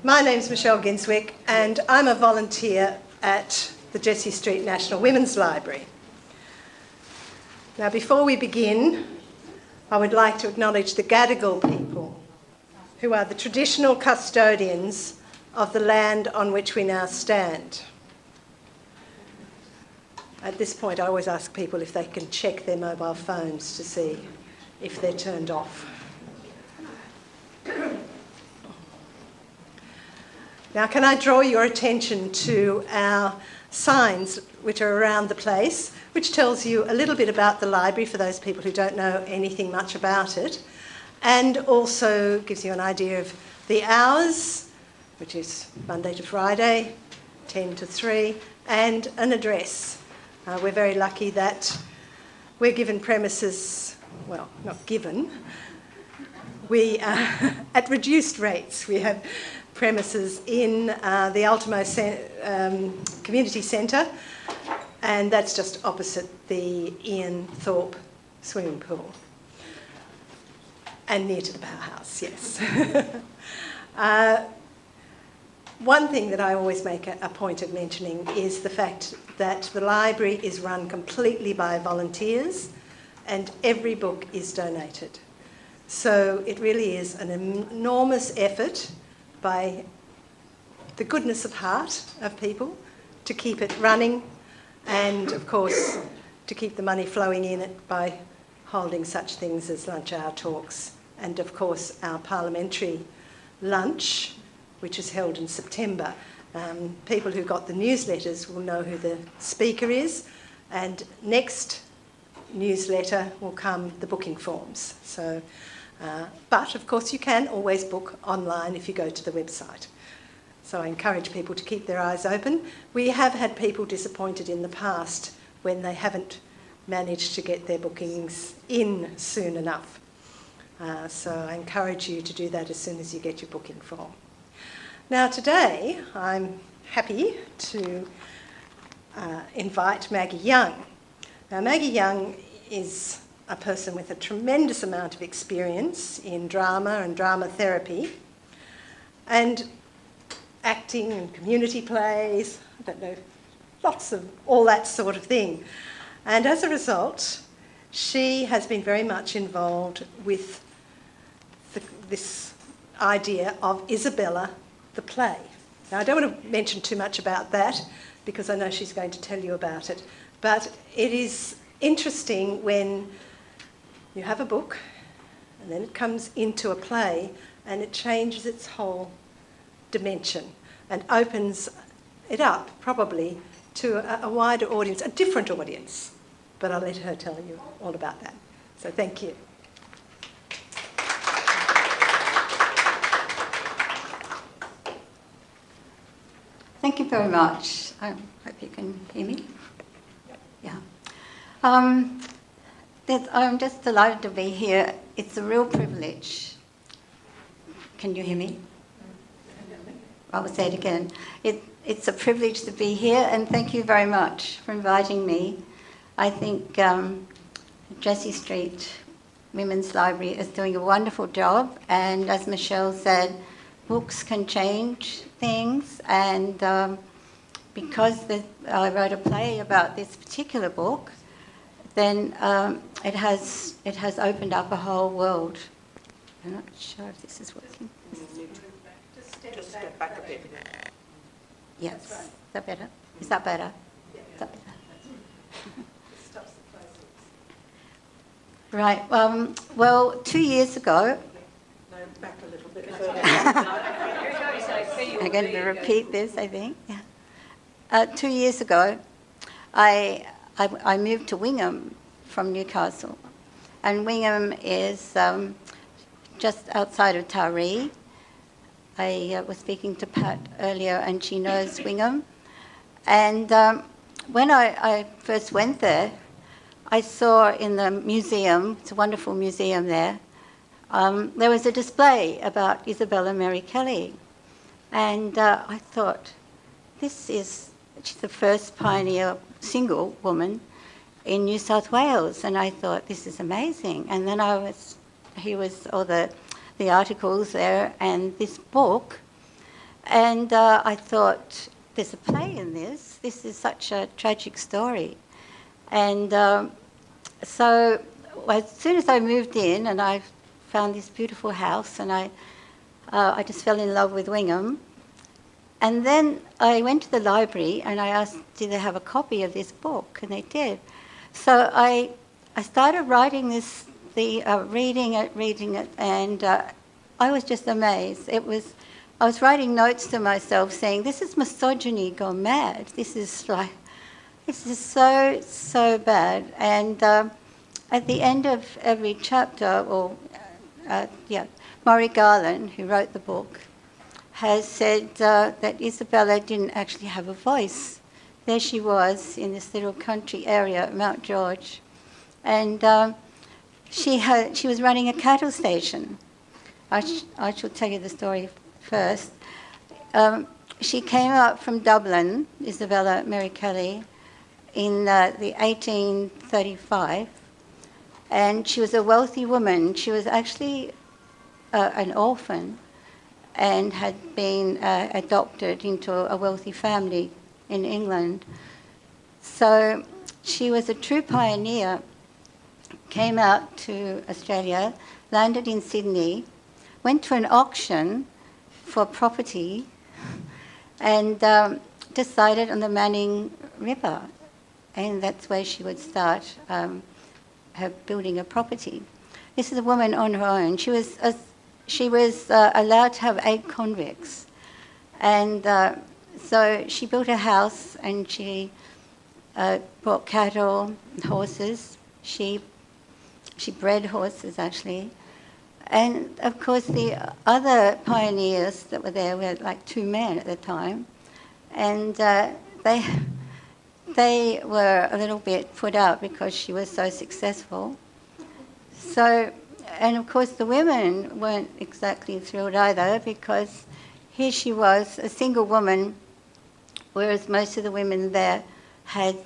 My name's Michelle Ginswick and I'm a volunteer at the Jessie Street National Women's Library. Now before we begin, I would like to acknowledge the Gadigal people, who are the traditional custodians of the land on which we now stand. At this point I always ask people if they can check their mobile phones to see if they're turned off. Now, can I draw your attention to our signs which are around the place, which tells you a little bit about the library for those people who don't know anything much about it, and also gives you an idea of the hours, which is Monday to Friday, 10 to 3, and an address. We're very lucky that we're given premises, well, not given, we at reduced rates. We have premises in the Ultimo Community Centre, and that's just opposite the Ian Thorpe swimming pool, and near to the powerhouse, yes. One thing that I always make a point of mentioning is the fact that the library is run completely by volunteers and every book is donated. So it really is an enormous effort by the goodness of heart of people to keep it running, and of course to keep the money flowing in it by holding such things as lunch hour talks, and of course our parliamentary lunch, which is held in September. People who got the newsletters will know who the speaker is, and next newsletter will come the booking forms. So. But of course you can always book online if you go to the website. So I encourage people to keep their eyes open. We have had people disappointed in the past when they haven't managed to get their bookings in soon enough. So I encourage you to do that as soon as you get your booking form. Now today I'm happy to invite Maggie Young. Now Maggie Young is a person with a tremendous amount of experience in drama and drama therapy and acting and community plays, I don't know, lots of all that sort of thing. And as a result, she has been very much involved with this idea of Isabella the play. Now I don't want to mention too much about that because I know she's going to tell you about it, but it is interesting when you have a book and then it comes into a play and it changes its whole dimension and opens it up probably to a wider audience, a different audience. But I'll let her tell you all about that. So thank you. Thank you very much. I hope you can hear me. Yeah. I'm just delighted to be here. It's a real privilege. Can you hear me? I will say it again. It's a privilege to be here, and thank you very much for inviting me. I think Jessie Street Women's Library is doing a wonderful job, and as Michelle said, books can change things, and because I wrote a play about this particular book, then it has opened up a whole world. I'm not sure if this is working. Just step back a bit. Yes. Is that better? Is that better? Yeah. Is that better? Stops the Right. Well, 2 years ago. No, back a little bit. I'm going to repeat this, I think. Yeah. 2 years ago, I moved to Wingham from Newcastle, and Wingham is just outside of Ti Tree. I was speaking to Pat earlier, and she knows Wingham. And when I first went there, I saw in the museum, it's a wonderful museum there was a display about Isabella Mary Kelly. And I thought, she's the first pioneer single woman in New South Wales. And I thought, this is amazing. And then he was all the articles there, and this book And I thought, there's a play in this. This is such a tragic story. And so as soon as I moved in and I found this beautiful house, and I just fell in love with Wingham. And then I went to the library and I asked, did they have a copy of this book? And they did. So I started writing this, reading it, and I was just amazed. I was writing notes to myself saying, this is misogyny gone mad. This is so bad. And at the end of every chapter, Maurie Garland, who wrote the book, has said that Isabella didn't actually have a voice. There she was in this little country area at Mount George, and she was running a cattle station. I shall tell you the story first. She came up from Dublin, Isabella Mary Kelly, in the 1835, and she was a wealthy woman. She was actually an orphan and had been adopted into a wealthy family in England. So she was a true pioneer, came out to Australia, landed in Sydney, went to an auction for property, and decided on the Manning River, and that's where she would start her building a property. This is a woman on her own. She was allowed to have 8 convicts, and so she built a house, and she brought cattle, horses. She bred horses, actually. And of course, the other pioneers that were there were like 2 men at the time, and they were a little bit put out because she was so successful. So, and of course, the women weren't exactly thrilled either, because here she was, a single woman, whereas most of the women there had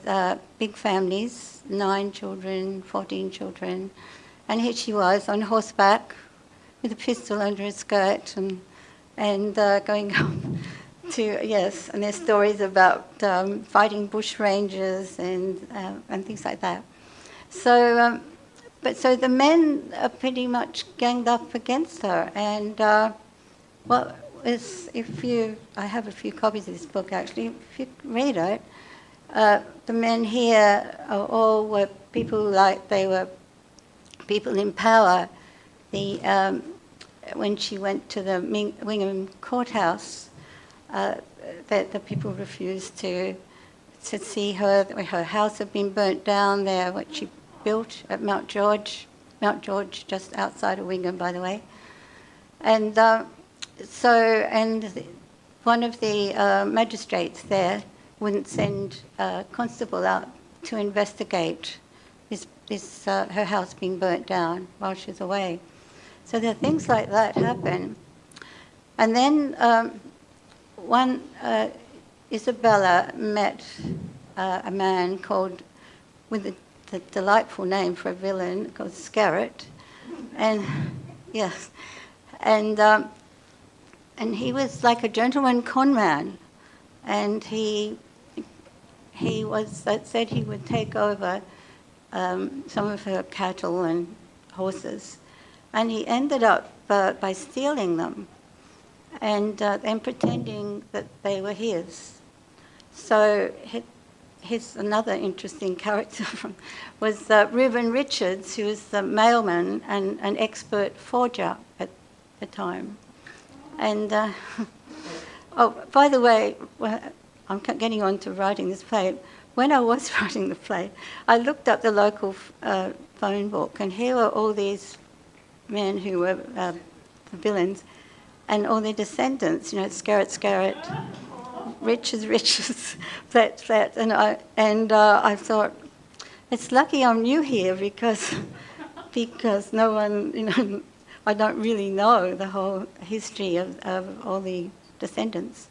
big families, 9 children, 14 children, and here she was on horseback with a pistol under her skirt and going up to, yes, and there's stories about fighting bush rangers and things like that. So, so the men are pretty much ganged up against her, and I have a few copies of this book actually. If you read it, the men here all were people they were people in power. When she went to the Wingham courthouse, the people refused to see her. Her house had been burnt down there, what she built at Mount George, just outside of Wingham, by the way. And one of the magistrates there wouldn't send a constable out to investigate her house being burnt down while she was away. So there are things like that happen. And then Isabella met a man with the delightful name for a villain called Scarrett, and yes, and he was like a gentleman con man, and he said he would take over some of her cattle and horses, and he ended up by stealing them and then pretending that they were his. So his another interesting character was Reuben Richards, who was the mailman and an expert forger at the time. And by the way, I'm getting on to writing this play. When I was writing the play, I looked up the local phone book, and here were all these men who were the villains, and all their descendants. Scarrett, Richards, Flat, and I thought, it's lucky I'm new here because no one, I don't really know the whole history of all the descendants.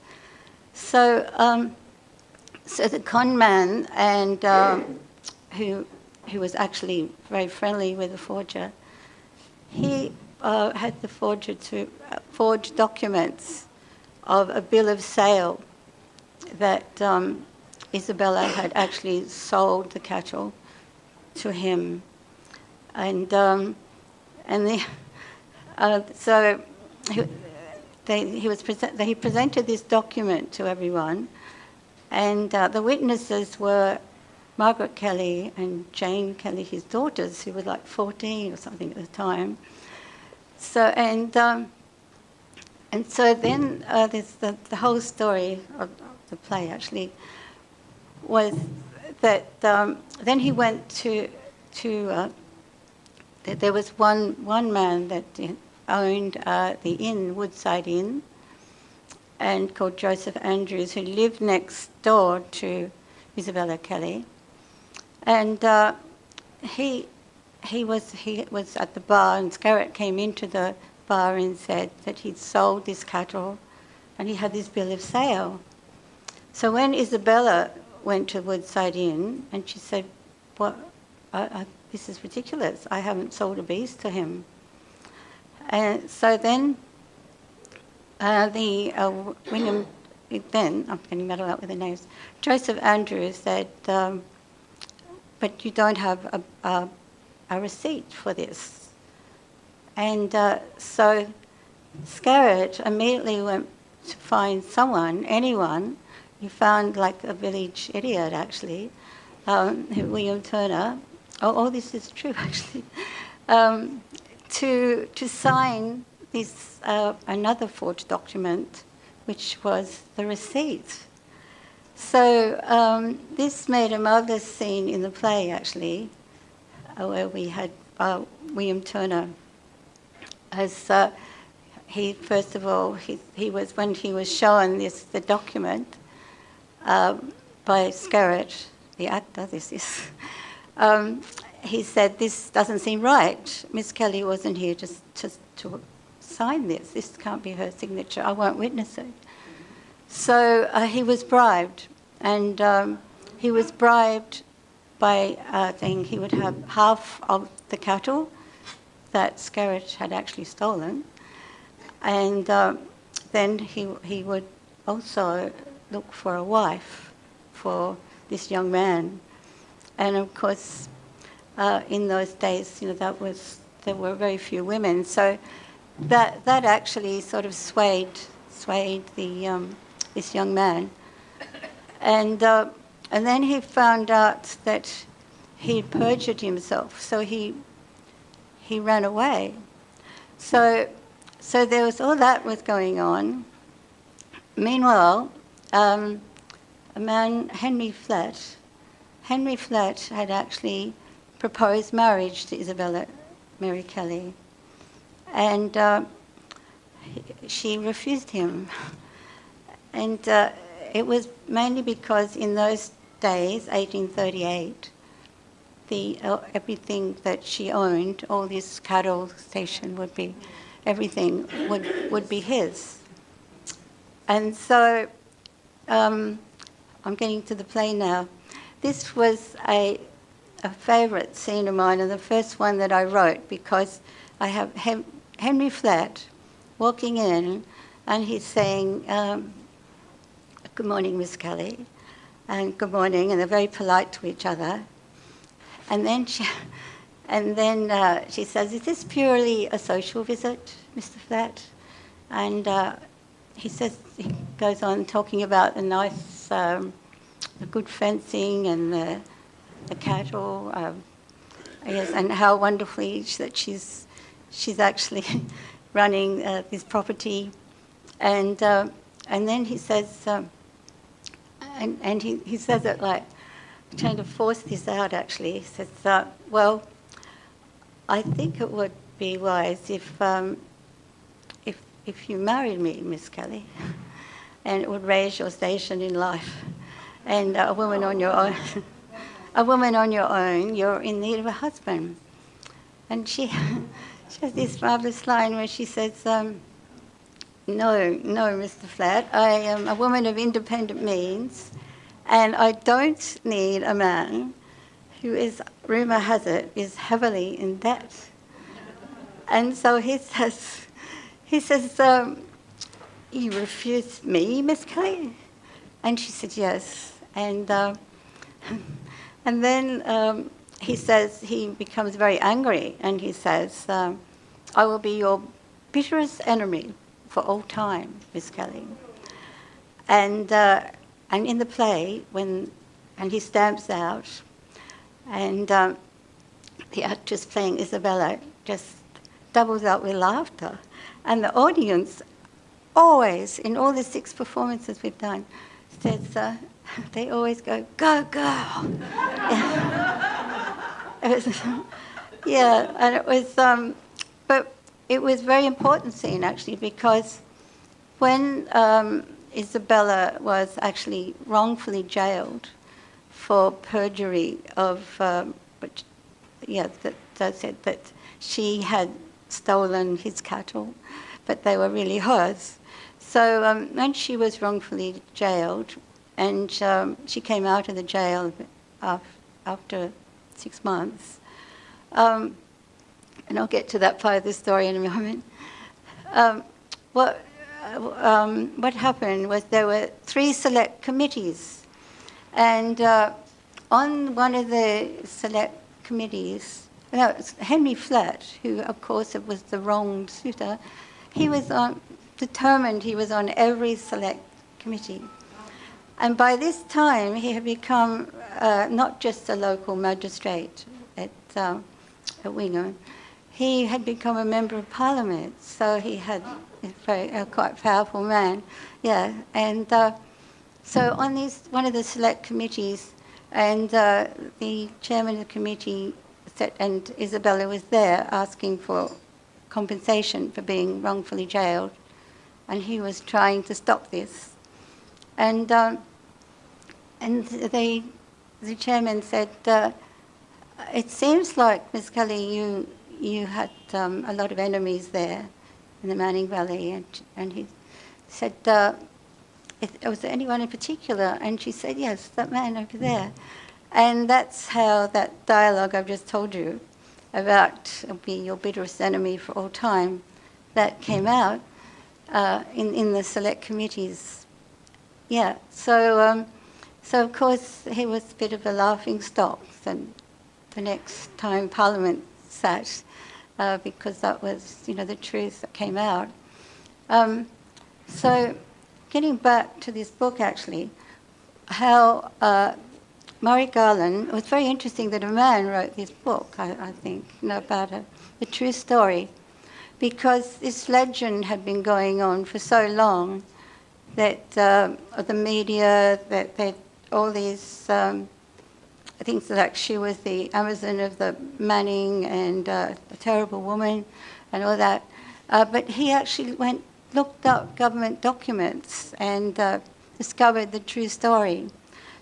So the con man and who was actually very friendly with the forger, he had the forger to forge documents of a bill of sale that Isabella had actually sold the cattle to him, and so he presented this document to everyone, and the witnesses were Margaret Kelly and Jane Kelly, his daughters, who were like 14 or something at the time. So and so then there's the whole story of the play actually was that then he went to there was one man that owned the inn, Woodside Inn, and called Joseph Andrews, who lived next door to Isabella Kelly, and he was at the bar, and Scarrett came into the bar and said that he'd sold this cattle, and he had this bill of sale. So when Isabella went to Woodside Inn, and she said, "What? This is ridiculous. I haven't sold a beast to him." And so then the Wingham, then I'm getting muddled up with the names, Joseph Andrews said, "But you don't have a receipt for this." And so Scarrett immediately went to find anyone. He found like a village idiot actually, William Turner. All this is true actually. To sign this another forged document, which was the receipt. So this made a marvellous scene in the play actually, where we had William Turner as he first of all he was when he was shown the document by Scarrett, the actor. He said, "This doesn't seem right. Miss Kelly wasn't here just to sign this. This can't be her signature. I won't witness it." So he was bribed, and he was bribed by saying he would have half of the cattle that Scarrett had actually stolen, and then he would also look for a wife for this young man. And of course, in those days, there were very few women, so that actually sort of swayed this young man, and then he found out that he'd perjured himself, so he ran away. So there was all that was going on. Meanwhile, a man, Henry Flatt had actually proposed marriage to Isabella Mary Kelly, and she refused him. And it was mainly because in those days, 1838, everything that she owned, all this cattle station everything would be his. And so I'm getting to the play now. This was a favourite scene of mine, and the first one that I wrote, because I have Henry Flatt walking in, and he's saying, "Good morning, Miss Kelly," and "Good morning," and they're very polite to each other. And then she says, "Is this purely a social visit, Mr. Flatt?" And he goes on talking about the nice, the good fencing and the cattle, yes, and how wonderfully that she's actually running this property, and then he says, and he says it like trying to force this out. Actually, he says, "Well, I think it would be wise if you married me, Miss Kelly, and it would raise your station in life. And a woman on your own, you're in need of a husband." And she has this marvellous line where she says, "No, Mr. Flatt, I am a woman of independent means, and I don't need a man who is, rumour has it, is heavily in debt." And so he says, you refused me, Miss Kelly? And she said, yes. And then he says, he becomes very angry, and he says, I will be your bitterest enemy for all time, Miss Kelly. And in the play, and he stamps out, and the actress playing Isabella just doubles up with laughter. And the audience always, in all the 6 performances we've done, says, they always go, go, girl. It was, yeah, and it was, but it was a very important scene, actually, because when Isabella was actually wrongfully jailed for perjury of, that said that she had stolen his cattle, but they were really hers. So when she was wrongfully jailed, and she came out of the jail after 6 months, and I'll get to that part of the story in a moment. What happened was there were 3 select committees, and on one of the select committees, no, it's Henry Flatt, who of course was the wronged suitor, he was determined he was on every select committee. And by this time he had become not just a local magistrate at Wingham, he had become a member of Parliament, so he had a quite powerful man, yeah. And so on one of the select committees, and the chairman of the committee said, and Isabella was there asking for compensation for being wrongfully jailed, and he was trying to stop this. And the chairman said, it seems like, Miss Kelly, you had a lot of enemies there in the Manning Valley, and he said, was there anyone in particular? And she said, yes, that man over there. And that's how that dialogue I've just told you about be your bitterest enemy for all time, that came out in the select committees. Yeah, so of course he was a bit of a laughing stock, and the next time Parliament sat, because that was, the truth that came out. So getting back to this book, actually, how Maurie Garland, it was very interesting that a man wrote this book, I think, about the true story, because this legend had been going on for so long that the media, that all these things like she was the Amazon of the Manning and a terrible woman and all that. But he actually looked up government documents and discovered the true story.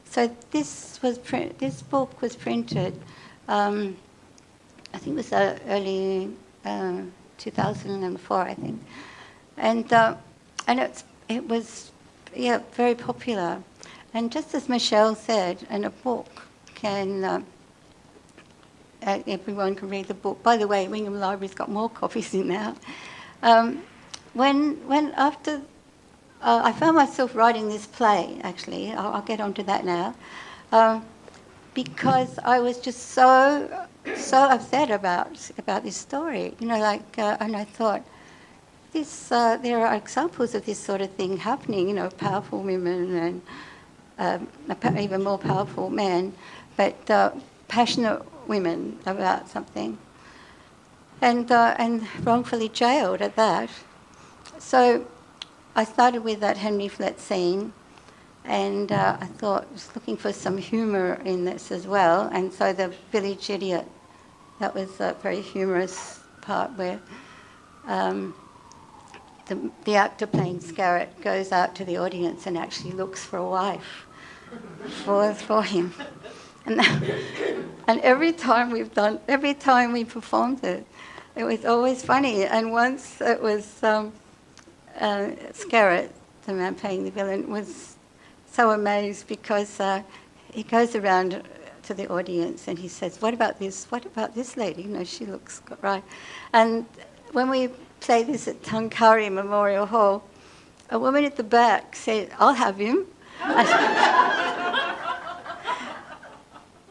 So this book was printed, I think it was early 2004, I think, and it was very popular. And just as Michelle said, in a book can everyone can read the book. By the way, Wingham Library's got more copies in now. When after I found myself writing this play, actually, I'll get onto that now, because I was just so upset about this story, and I thought, there are examples of this sort of thing happening, powerful women and even more powerful men, but passionate women about something, and wrongfully jailed at that. So I started with that Henry Flatt scene, and I thought I was looking for some humour in this as well, and so the village idiot, that was a very humorous part where the actor playing Scarrett goes out to the audience and actually looks for a wife for him. And every time we performed it, it was always funny. And once it was Scarrett, the man playing the villain, was so amazed because he goes around to the audience and he says, "What about this? What about this lady? She looks right." And when we played this at Tuncurry Memorial Hall, a woman at the back said, "I'll have him."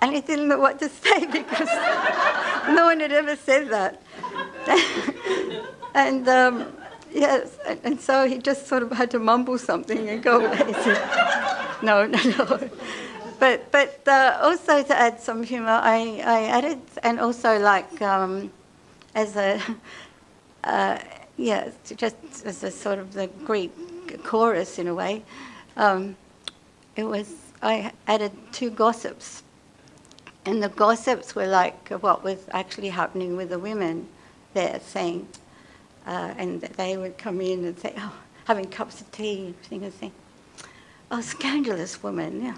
And he didn't know what to say because no one had ever said that. And yes, and so he just sort of had to mumble something and go away. He said, no. But also to add some humour, I added, and also like as a just as a sort of the Greek chorus in a way. I added 2 gossips. And the gossips were like what was actually happening with the women there, saying, and they would come in and say, "Oh, having cups of tea," and saying, "Oh, scandalous woman, yeah,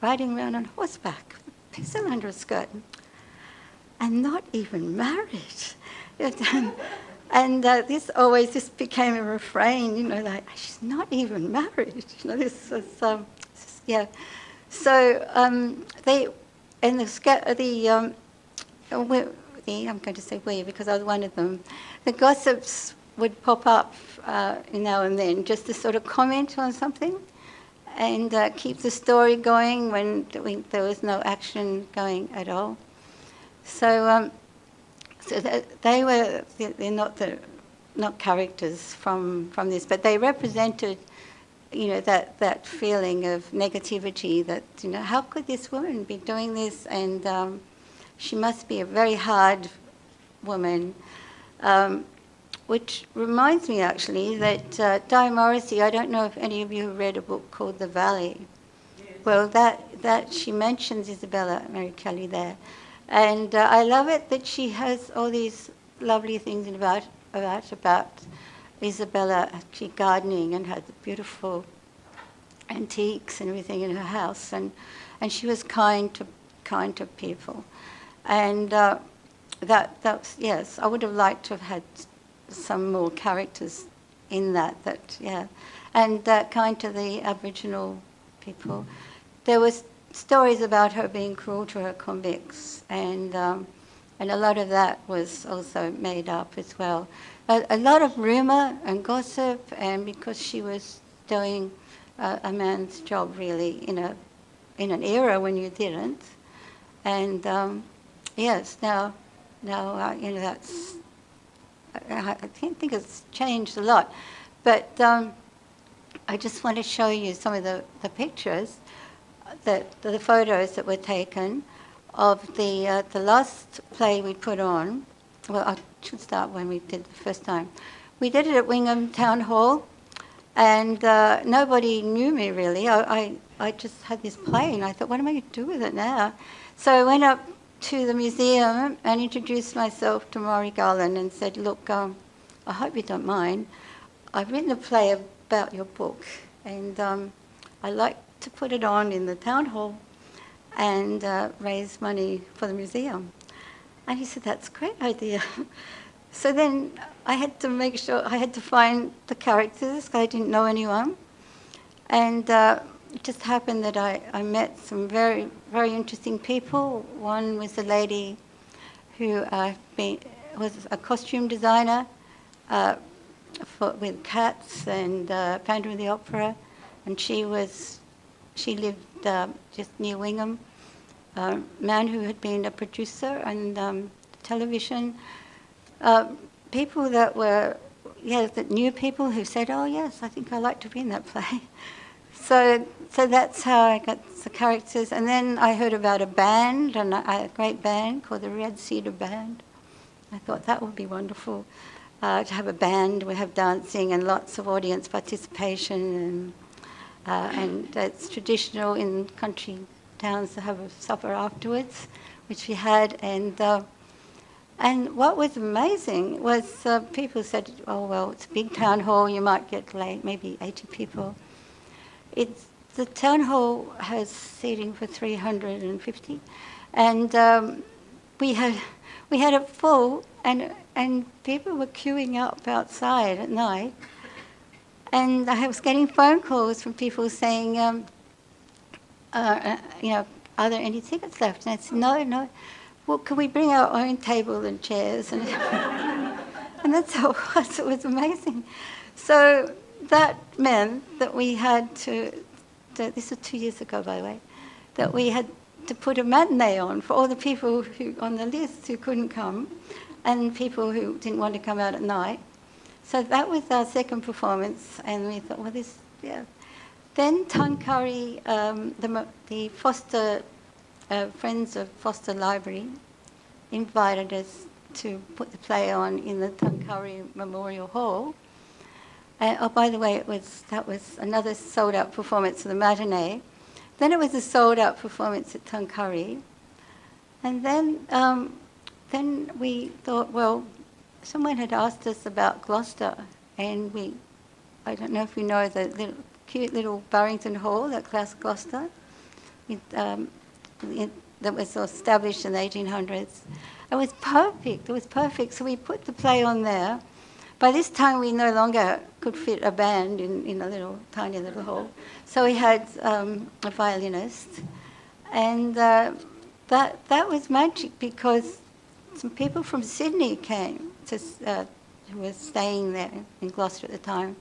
riding around on horseback, with a pistol under a skirt, and not even married." And this became a refrain, like, she's not even married. This was, yeah. So they. And I'm going to say we because I was one of them. The gossips would pop up now and then just to sort of comment on something and keep the story going when there was no action going at all. So, they're not characters from this, but they represented that feeling of negativity that, how could this woman be doing this? And she must be a very hard woman. Which reminds me, actually, that Di Morrissey, I don't know if any of you have read a book called The Valley. Yes. Well, that she mentions Isabella Mary Kelly there. And I love it that she has all these lovely things about Isabella actually gardening and had the beautiful antiques and everything in her house, and she was kind to people, and that's yes. I would have liked to have had some more characters in that and kind to the Aboriginal people. There was stories about her being cruel to her convicts, and a lot of that was also made up as well. A lot of rumour and gossip, and because she was doing a man's job really in an era when you didn't, and yes, now that's I think it's changed a lot, but I just want to show you some of the pictures the photos that were taken of the last play we put on. Well, I should start when we did the first time. We did it at Wingham Town Hall, and nobody knew me really. I just had this play, and I thought, what am I going to do with it now? So I went up to the museum and introduced myself to Maurie Garland and said, look, I hope you don't mind. I've written a play about your book, and I'd like to put it on in the town hall and raise money for the museum. And he said, that's a great idea. So then I had to make sure, I had to find the characters, because I didn't know anyone. And it just happened that I met some very, very interesting people. One was a lady who was a costume designer with cats and Phantom of the Opera. And she lived just near Wingham. A man who had been a producer on television. People that knew people who said, oh yes, I think I'd like to be in that play. So that's how I got the characters. And then I heard about a band, a great band called the Red Cedar Band. I thought that would be wonderful to have a band. We have dancing and lots of audience participation, and it's traditional in country towns to have a supper afterwards, which we had. And what was amazing was people said, oh, well, it's a big town hall, you might get like maybe 80 people. The town hall has seating for 350, and we had it full, and people were queuing up outside at night, and I was getting phone calls from people saying, are there any tickets left? And I said, no. Well, can we bring our own table and chairs? And that's how it was. It was amazing. So that meant that we had to, this was 2 years ago, by the way, that we had to put a matinee on for all the people who on the list who couldn't come, and people who didn't want to come out at night. So that was our second performance, and we thought, well, this, yeah. Then Tuncurry, the Foster, Friends of Foster Library, invited us to put the play on in the Tuncurry Memorial Hall. Oh, by the way, that was another sold-out performance of the matinee. Then it was a sold-out performance at Tuncurry. And then we thought, well, someone had asked us about Gloucester, and I don't know if you know the cute little Burrington Hall at Gloucester, that was established in the 1800s. It was perfect. So we put the play on there. By this time, we no longer could fit a band in a tiny little hall. So we had a violinist, and that was magic because some people from Sydney came who were staying there in Gloucester at the time.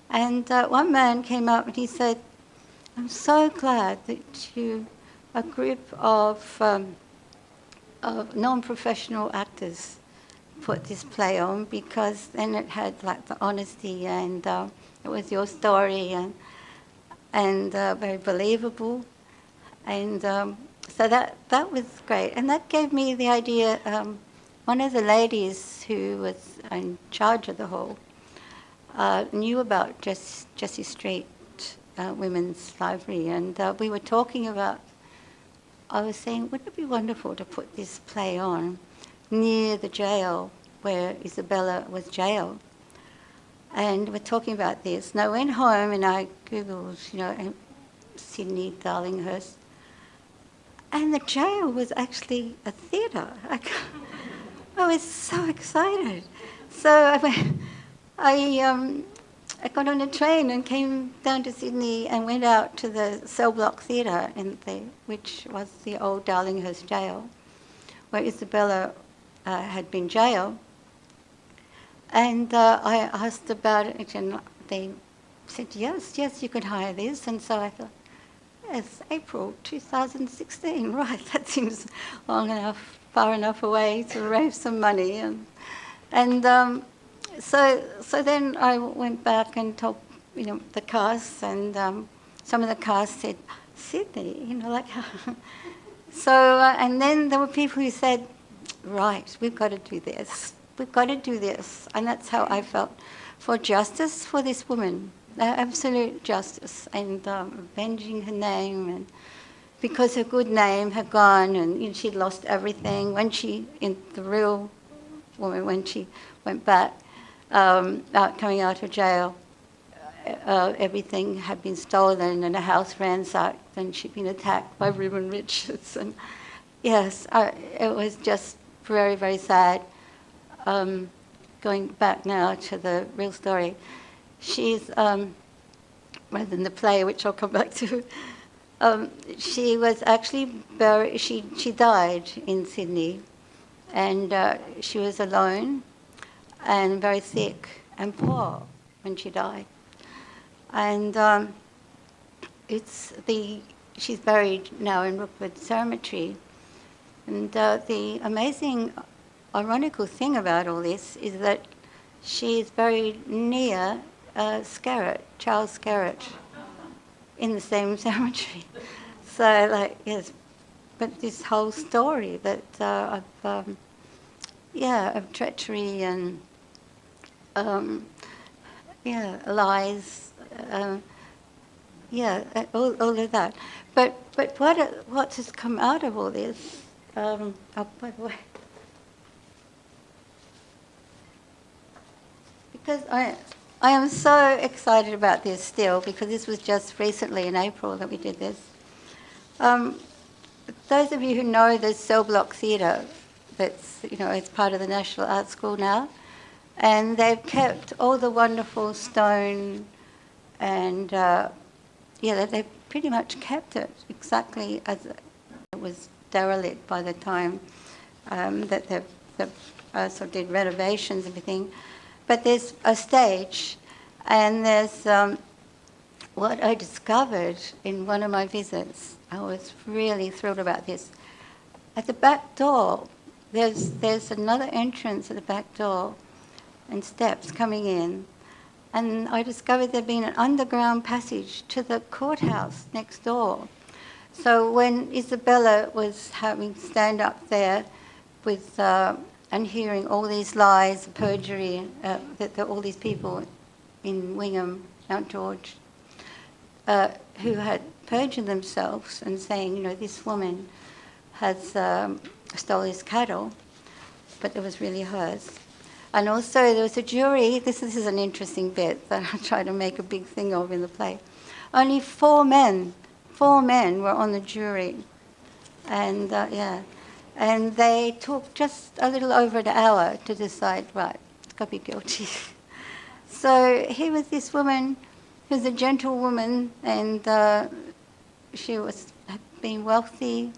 And one man came up and he said, "I'm so glad that a group of non-professional actors put this play on, because then it had like the honesty, and it was your story, and very believable, and so that was great." And that gave me the idea. One of the ladies who was in charge of the hall knew about Jessie Street Women's Library, and we were talking about. I was saying, wouldn't it be wonderful to put this play on near the jail where Isabella was jailed? And we're talking about this. And I went home and I Googled, Sydney, Darlinghurst. And the jail was actually a theatre. I was so excited. So I got on a train and came down to Sydney and went out to the Cell Block Theatre, which was the old Darlinghurst jail, where Isabella had been jailed. And I asked about it, and they said, yes, you could hire this. And so I thought, yes, April 2016, right, that seems long enough, far enough away to raise some money. So then I went back and told, the cast, and some of the cast said, Sydney, So, and then there were people who said, right, we've got to do this. And that's how I felt, for justice for this woman, absolute justice, and avenging her name, and because her good name had gone, and she'd lost everything. When she went back, coming out of jail, everything had been stolen and a house ransacked, and she'd been attacked by Reuben Richards. And yes, it was just very, very sad. Going back now to the real story, she's, rather than the play, which I'll come back to, she was actually buried, she died in Sydney, and she was alone and very sick and poor when she died. And she's buried now in Rookwood Cemetery. And the amazing, ironical thing about all this is that she is buried near Charles Skerritt, in the same cemetery. So, yes, but this whole story that of treachery and lies, all of that. But what has come out of all this? By the way, because I am so excited about this still, because this was just recently in April that we did this. Those of you who know the Cell Block Theatre, that's it's part of the National Art School now, and they've kept all the wonderful stone, and they've pretty much kept it exactly as it was derelict by the time that they sort of did renovations and everything. But there's a stage, And there's what I discovered in one of my visits. I was really thrilled about this. At the back door, there's another entrance at the back door and steps coming in. And I discovered there'd been an underground passage to the courthouse next door. So when Isabella was having stand up there with and hearing all these lies, perjury, that all these people in Wingham, Mount George, who had perjured themselves and saying, you know, this woman has stole his cattle, but it was really hers. And also there was a jury. This is an interesting bit that I try to make a big thing of in the play. Only four men were on the jury. And and they took just a little over an hour to decide, right, it's got to be guilty. So here was this woman who was a gentlewoman, and she had been wealthy,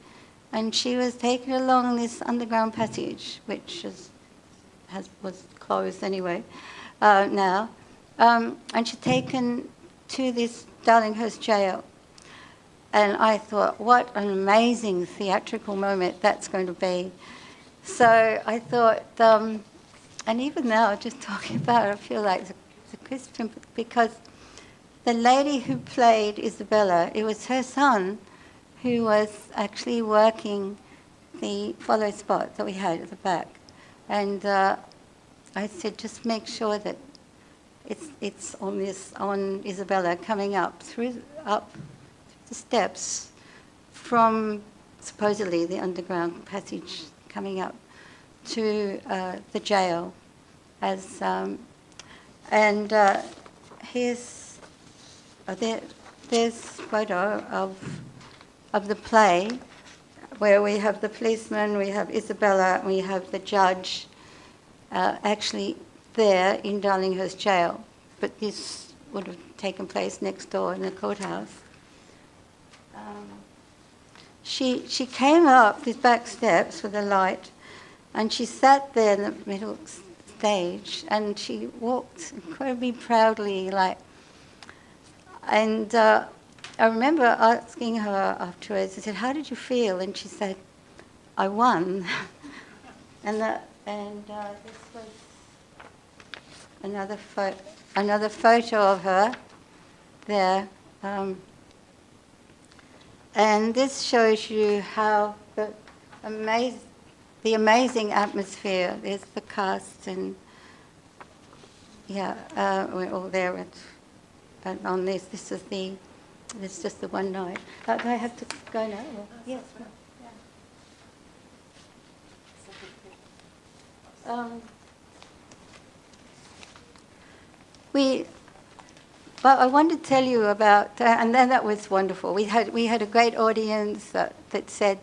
and she was taken along this underground passage, which was closed anyway now, and she's taken to this Darlinghurst jail. And I thought, what an amazing theatrical moment that's going to be. So I thought, and even now, just talking about it, I feel like it's a Christian, because the lady who played Isabella, it was her son who was actually working the follow spot that we had at the back. And I said, just make sure that it's on Isabella coming up the steps from supposedly the underground passage coming up to the jail. As and here's there's photo of the play where we have the policeman, we have Isabella, we have the judge actually there in Darlinghurst jail, but this would have taken place next door in the courthouse. She came up these back steps with a light, and she sat there in the middle stage, and she walked incredibly proudly, and I remember asking her afterwards, I said, how did you feel? And she said, I won. and this was another photo of her there. And this shows you how the amazing atmosphere. There's the cast, and we're all there on this. This is just the one night. Do I have to go now? Yes. Well, I wanted to tell you about, and then that was wonderful. We had a great audience that said,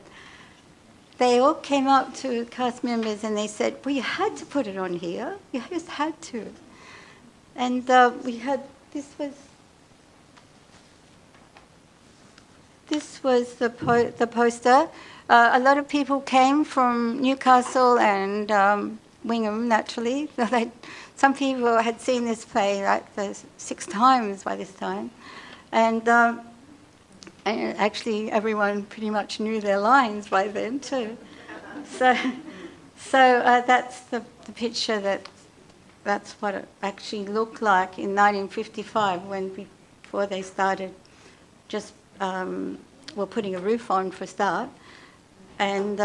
they all came up to cast members and they said, well, you had to put it on here. You just had to. And we had, this was the poster. A lot of people came from Newcastle and Wingham, naturally. Some people had seen this play like 6 times by this time. And actually everyone pretty much knew their lines by then too. So that's the picture that's what it actually looked like in 1955 before they started just putting a roof on for a start. And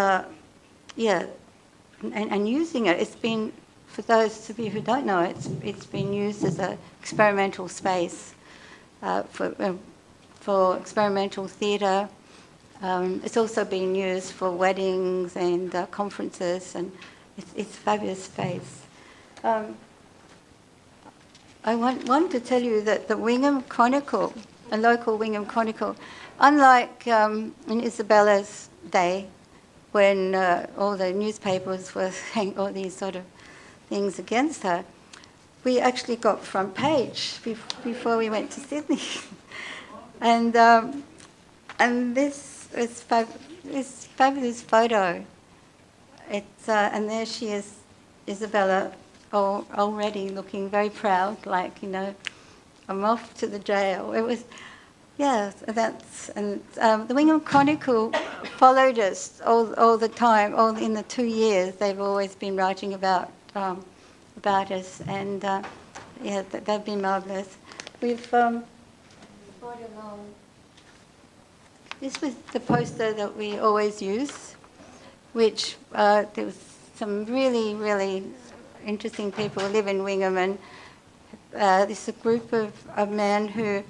and using it, it's been, for those of you who don't know, it's been used as an experimental space for experimental theatre. It's also been used for weddings and conferences, and it's a fabulous space. I want to tell you that the Wingham Chronicle, a local Wingham Chronicle, unlike in Isabella's day, when all the newspapers were saying all these sort of things against her, we actually got front page before we went to Sydney. And this is this fabulous photo. It's and there she is, Isabella, already looking very proud, like, you know, I'm off to the jail. It was, yeah, the Wingham Chronicle followed us all the time. All in the 2 years, they've always been writing about us, and they've been marvellous. We've brought along. This was the poster that we always use, which there was some really, really interesting people who live in Wingham, and this is a group of men who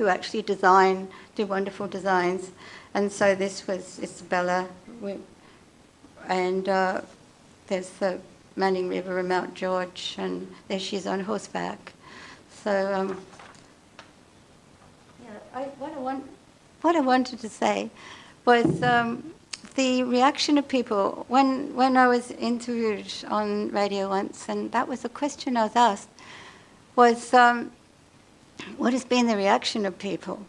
actually do wonderful designs. And so this was Isabella, and there's the Manning River and Mount George, and there she is on horseback. So what I wanted to say was the reaction of people when I was interviewed on radio once, and that was a question I was asked, was what has been the reaction of people?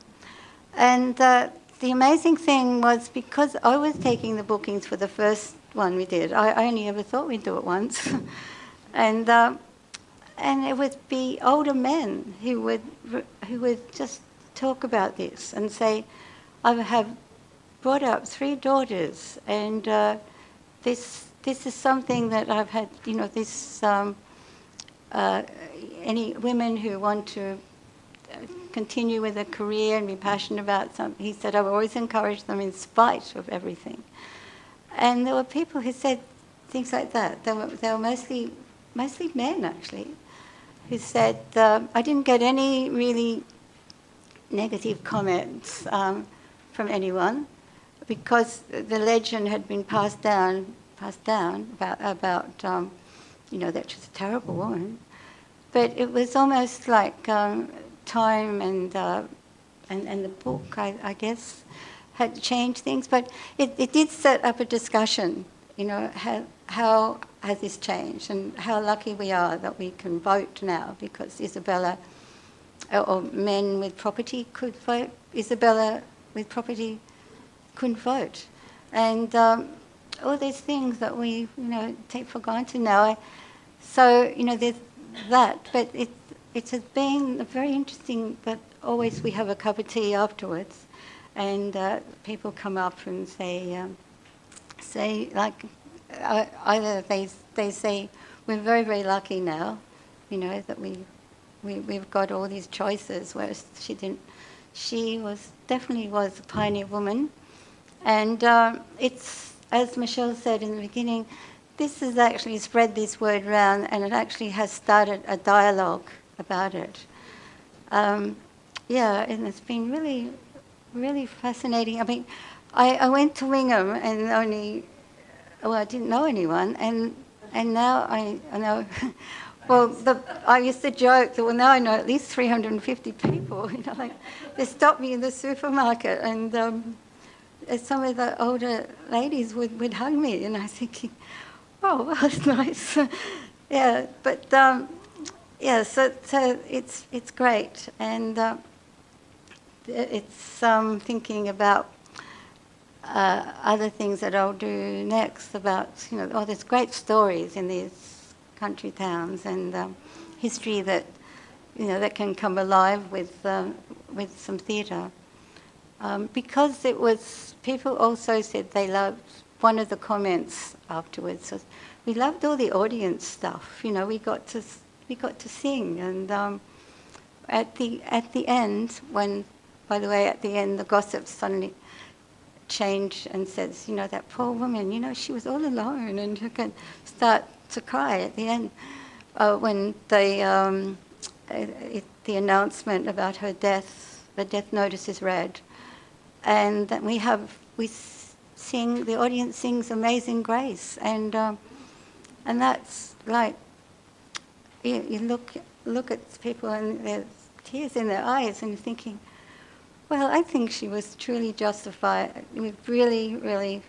And the amazing thing was, because I was taking the bookings for the first one we did, I only ever thought we'd do it once, and it would be older men who would just talk about this and say, I have brought up 3 daughters, and this is something that I've had, any women who want to continue with a career and be passionate about something, he said, I've always encouraged them in spite of everything. And there were people who said things like that. They were mostly men, actually, who said, I didn't get any really negative comments from anyone, because the legend had been passed down about that she was a terrible woman. But it was almost like time and the book, I guess, had changed things. But it did set up a discussion, how has this changed, and how lucky we are that we can vote now, because Isabella, or men with property could vote. Isabella with property couldn't vote. And all these things that we, take for granted now. So, there's that. But it has been very interesting that always we have a cup of tea afterwards, and people come up and say like, either they say, we're very, very lucky now, that we've got all these choices, whereas she didn't. She definitely was a pioneer woman. And it's, as Michelle said in the beginning, this has actually spread this word around, and it actually has started a dialogue about it. And it's been really, really fascinating. I mean, I went to Wingham and I didn't know anyone, and now I know. Well, I used to joke that, now I know at least 350 people. They stopped me in the supermarket, and some of the older ladies would hug me, and I was thinking, oh, well, that's nice. So it's great, and it's thinking about other things that I'll do next, about, there's great stories in these country towns, and history that that can come alive with some theatre, because it was, people also said they loved, one of the comments afterwards was, we loved all the audience stuff, we got to sing, and at the end, when, by the way, at the end the gossip suddenly changed and says, that poor woman, she was all alone, and you can start to cry at the end when the announcement about her death, the death notice is read, and that we sing, the audience sings Amazing Grace, and that's like, you look at people and there's tears in their eyes, and you're thinking, well, I think she was truly justified. We've really, really,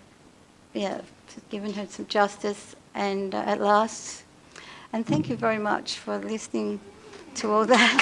given her some justice, and at last. And thank you very much for listening to all that.